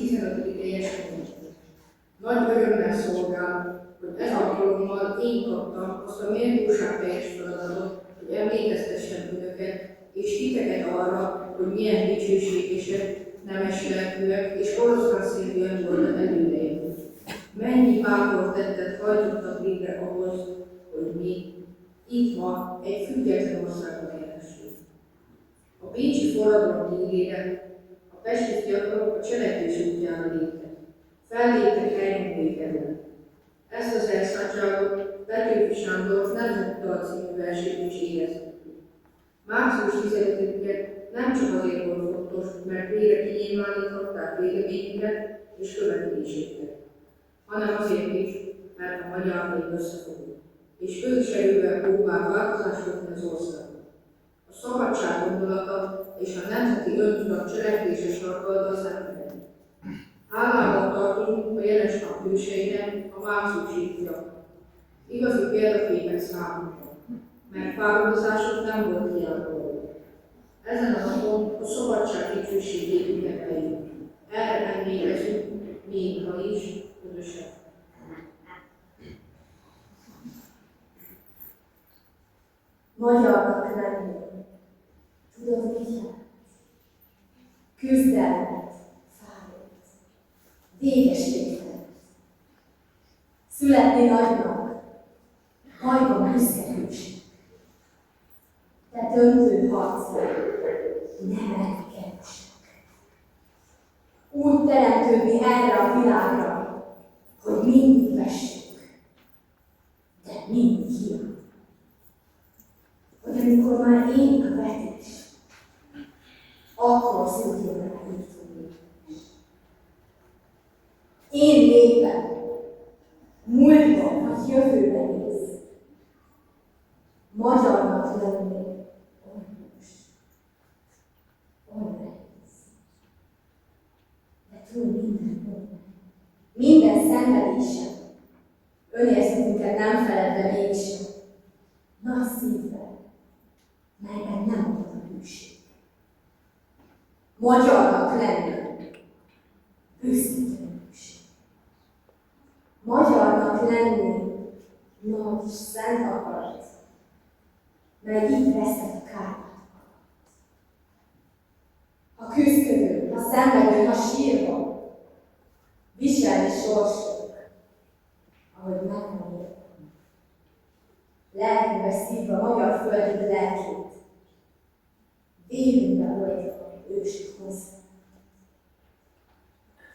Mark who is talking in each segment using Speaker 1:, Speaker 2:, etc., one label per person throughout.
Speaker 1: 15. eseményét. Nagy örömmel szolgál, hogy ez alkalommal én kaptam azt a méltóságteljes feladatot, hogy emlékeztessem önöket és titeket arra, hogy milyen dicsőségesek, nemes lelkűek és oroszlán szívűek volt az elődeink. Mennyi bátor tettet hajtottak végre ahhoz, hogy mi itt ma egy független országban élhessünk. A pécsi forradalom hírére a pesti fiatalok a cselekvés útjára léptek. Felléptek helyünknél kerülni. Ezt az elszálltságot Petőfi Sándor Nemzeti Dal című versét is érezhető. Március 15-et nem csak azért volt fontos, mert végre kinyilvánították véleményünket és követelésünket, hanem azért is, mert a magyar nép összefogott, és közös erővel próbál változást hozni az országban. A szabadság gondolata és a nemzeti öntudat cselekvése sarkalta az embereket. Hálával tartozunk a jeles nap hőseinek, a márciusi fiatalok. Igazi példaképek számunkra, mert fáradozások nem volt hiányoló. Ezen a napon a szabadság dicsőségét ünnepeljük. Erre emlékezünk, még ha is közösen.
Speaker 2: Magyarnak lenni. Tudod, mit jelent? Küzdelmet, fájt, végességtelen. Születni nagynak, hajban büszke hősnek. De döntő harcban nem elkeresek. Úgy teremtődni erre a világra, hogy mindig vessünk, de mindig hiány. Hogy amikor már én a vetés, akkor szintén megírtunk. Én lépem, múltban vagy jövőbe néz. Magyarnak lenni orvos, orvos. De túl minden szenvedésem, önérzetünket nem feledve mégsem, nagy szívvel, melyben nem volt a hűség. Magyarnak lenni, őszintén hűség. Magyarnak lenni, nagy szent akarat, mely itt veszett a kárpátok alatt. Ha küzdködő, ha szenvedő, ha sírva, viselni sorsunk, ahogy meg van érve. Lelkünkbe szívva magyar földünk lelkét, vérünkbe oltva ősök hozzá.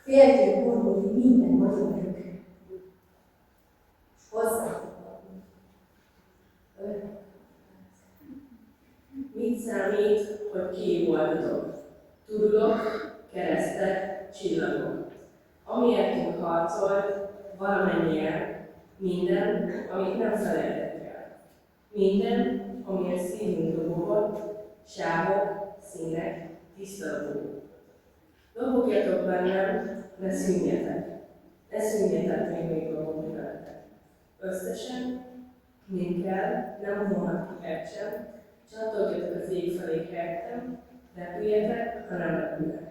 Speaker 2: Féltünk borulni minden magyarunk, és hozzáfoglalni örök.
Speaker 3: Mit számít, hogy ki voltatok? Tudulok, keresztek, csillagok. Amiértünk harcolt, valamennyien, minden, amit nem felejtek el. Minden, amiért szívünk dobogott, sávok, színek, tiszta lobogó. Dobogjatok bennem, ne szűnjetek. Ne szűnjetek még dobogni veletek. Összesen, mint kell, nem vonnak ki egy sem, csattogjatok az ég felé kertem, repüljetek, ha nem repüljetek.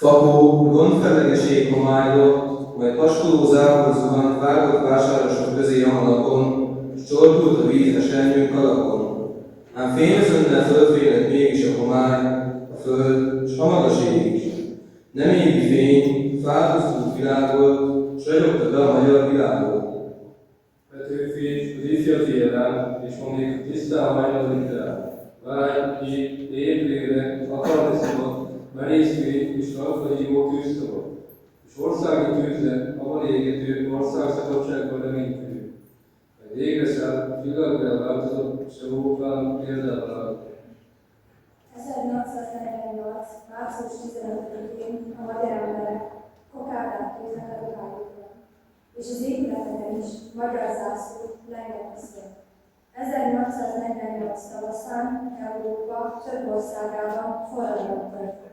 Speaker 4: Fakó, gondfellegeség homályodott, majd paskoló zápor zuhant vágott vásárosok közé a halakon, s csorbult a vízes elnyők alakon. Ám fényezőnnel fölfélett mégis a homály, a föld, s a magas ég is. Nem égi fény, fátusztult világ volt, s ragyogta be a magyar világot.
Speaker 5: Petőfi, az ifjabb élen, és mondjuk tisztán hajnadik el. Vágy, híd, éplére, akarni szabad, merészmény és rajtahívó tűzszabad. És országi tűzre, abban égető, ország szabadságban reménykedő. Egy végre szállt, világra változott, se óván példával állt.
Speaker 6: 1848. március 15-én a magyar emberek kokát átkéznek a ruhájukra, és az épületeken is magyar zászló lengeteztek. 1848 tavaszán Európa több országában forradalom tört.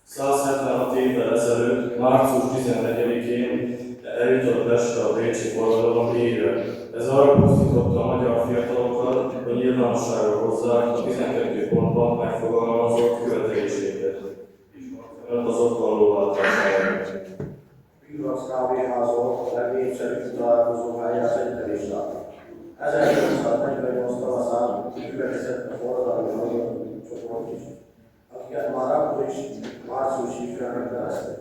Speaker 7: 176 évvel ezelőtt, március 11-én eljutott Pestre a bécsi forradalom híre. Ez arra pusztította a magyar fiatalokat, hogy nyilvánosságra hozzák a 12 pontban megfogalmazott követeléseket, és az ott való váltására.
Speaker 8: Pivac kávéházon a legnépszerűbb találkozó helyet egyszerűsített. 1848 tavaszán kikövetkezett a forradalmi magyar csoport is, akiket már akkor is márciusig felneveztek,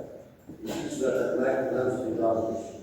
Speaker 8: és így született meg a nemzeti dátum is.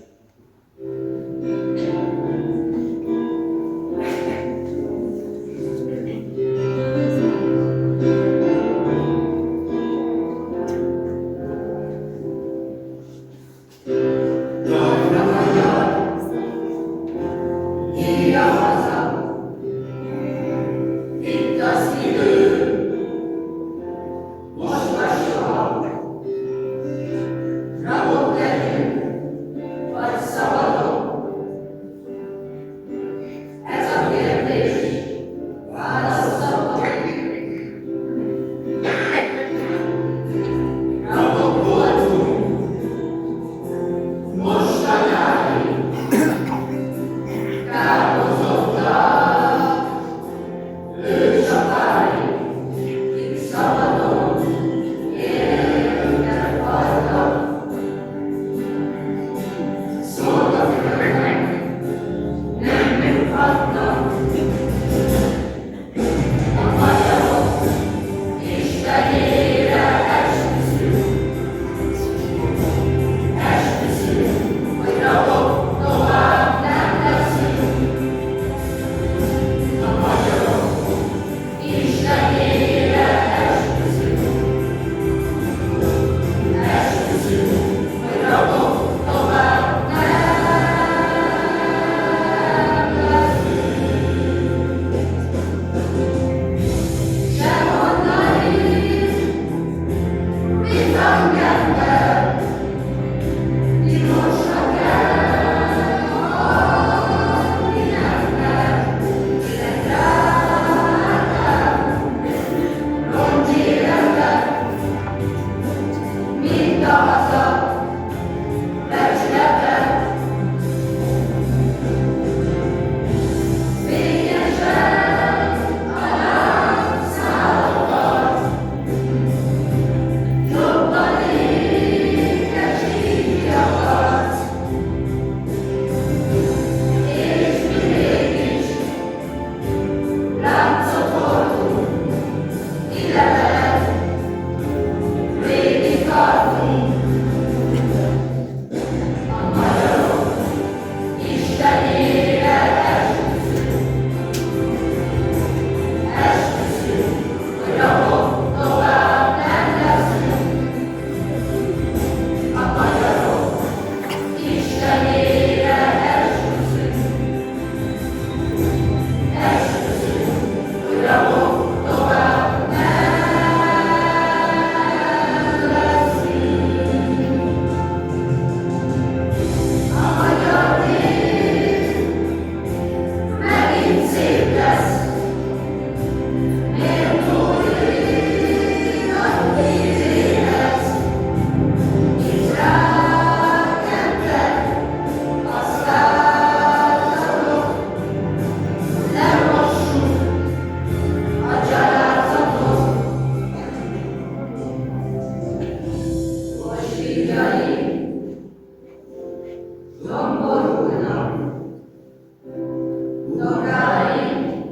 Speaker 2: Szokáink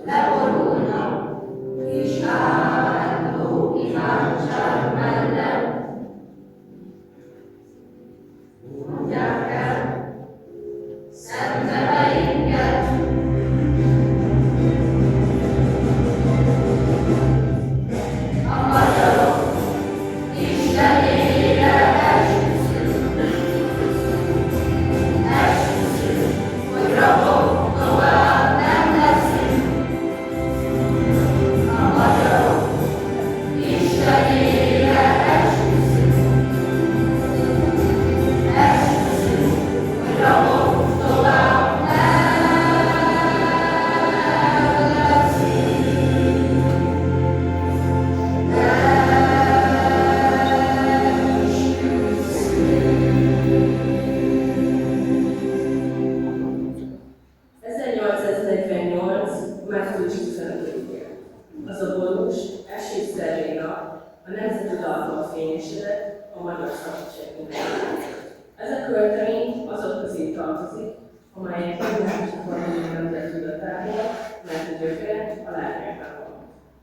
Speaker 2: leborulnak, és állandó imádság mellett mondják el szenteleinket. A magyarok Istenére esküszünk, hogy rabok tovább nem leszünk. A magyarok Istenére esküszünk, hogy rabok tovább nem leszünk.
Speaker 3: Március 15-én. Az a borús, esésszerű nap a nemzeti daltól fényesedett a magyar szabadságünnepén. Ez a költemény azok közé tartozik, amelyek megjelentek a magyar nemzet tudatából, mert a gyökere a lelkekben van.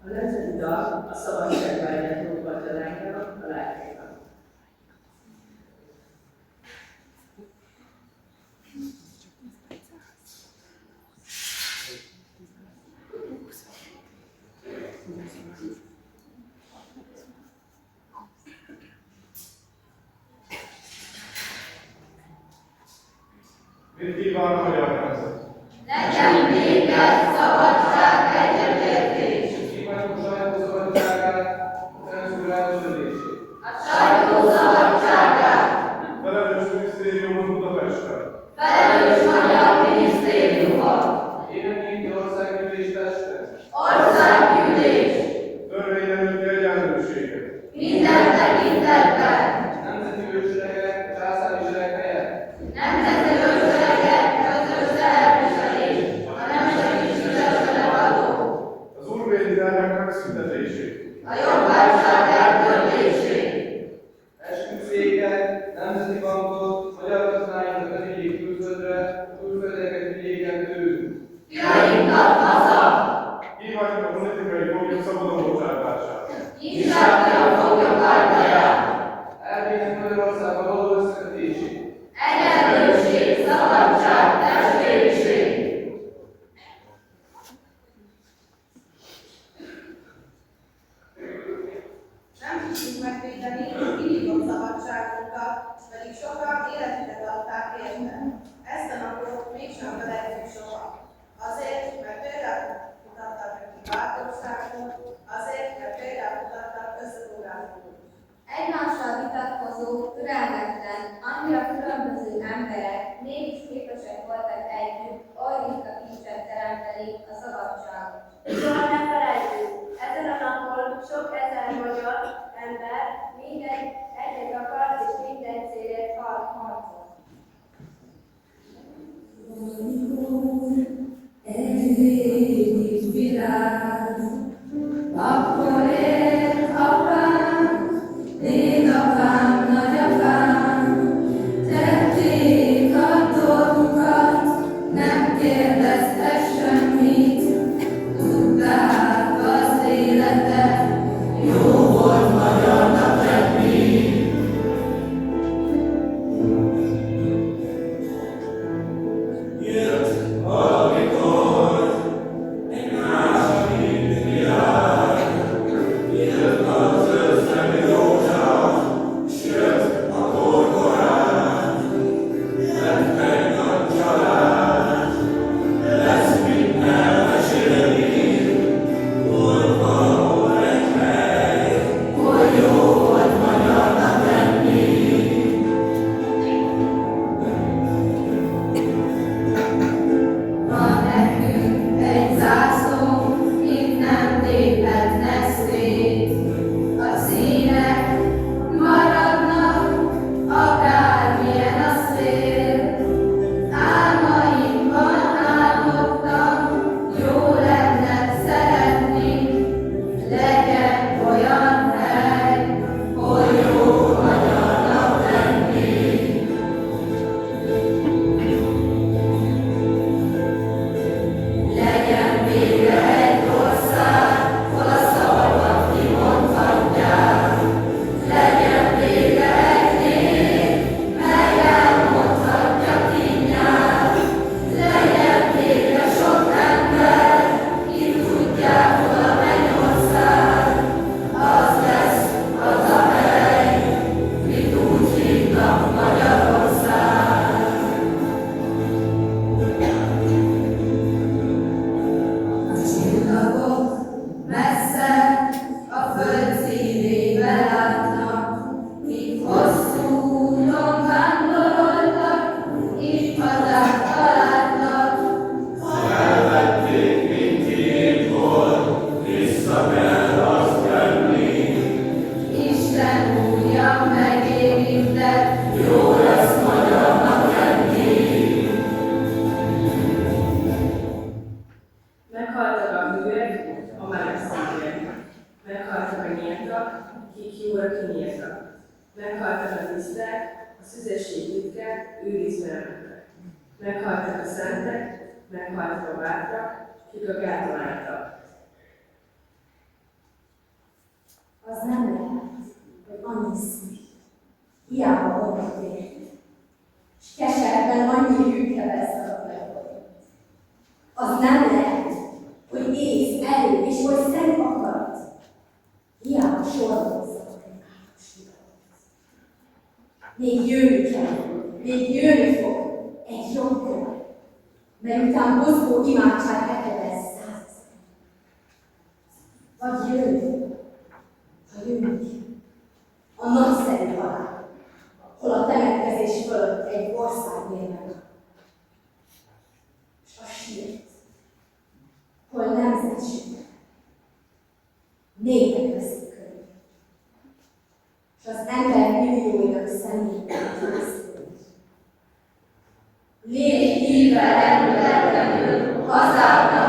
Speaker 3: A nemzeti dal a szabadságvágyat rúgva találjának a lelkekben.
Speaker 9: Mit kíván a magyar nemzet?
Speaker 2: Legyen béke, szabadság, egyetértés.
Speaker 4: Kívánjuk sajtó szabadságát, a cenzúrát törlését.
Speaker 2: A sajtó szabadságát.
Speaker 9: Felelős minisztériumot Budapesten.
Speaker 2: Felelős magyar minisztériumot.
Speaker 4: Érenyéki országgyűlés Pesten.
Speaker 2: Országgyűlés.
Speaker 9: Törvény előtti egyenlőséget.
Speaker 2: Minden tekintetben.
Speaker 4: Nemzeti ősregek, császári sereg helyett.
Speaker 2: Nemzeti ősregek, közös teherviselés. A nemzetiségre való.
Speaker 9: Az úrvédi tervek megszüntetését.
Speaker 2: A jobbágyság eltörlését.
Speaker 4: Esküszéket, Nemzeti Bankot, Magyar Gazdaságnak önügyék külföldre, külföldeket ügyéken tőlünk.
Speaker 2: Fiainkat haza.
Speaker 9: Kívánjuk a politikai foglyok szabadon bocsátását.
Speaker 2: Nyissák ki a foglyok ajtaját.
Speaker 4: Erdélynek Magyarországgal való összekötését.
Speaker 2: Egyenlőség, szabadság, testvériség.
Speaker 6: Nem tudjuk megvédeni indított szabadságunkat, pedig sokan életüket adták érte. Ezt a napot mégsem felejtjük soha. Azért, mert példát mutattak neki bátorságot, azért, mert példát mutattak összefogásból.
Speaker 2: Egymással vitatkozó, türelmetlen, annyira különböző emberek mégis képesek voltak együtt olyinka kincset teremteni a szabadságot.
Speaker 6: Soha ne felejtjük, ezen a napon sok ezer magyar ember egy akart és minden célért harcolt.
Speaker 2: Egy világ, akkor élt apám, dédapám, nagyapám, tették a dolgukat, nem kérdeztek semmit,
Speaker 3: Meghaltak a szentek, meghaltak a bátrak, kik a gáton álltak.
Speaker 2: Az nem lehet, hogy annyi szív, hiába vonat ért, s keserben annyi hűkevel szarad lefolyt. Az nem lehet, hogy ész, erő és oly szent akarat, hiába sorolózzanak egy áros tudatot. Még jönni kell, még jönni fog egy jobb kor, mely után bozgó imádság ekedez százezer. Vagy jönni, ha jönni kell, a nagyszerű halál, hol a temetkezés fölött egy ország ér meg, s a sírt, hol nemzet süt, népek veszik körül, s az ember millióinak személyében készül. Légy hívvel emléletlenül, hazánknak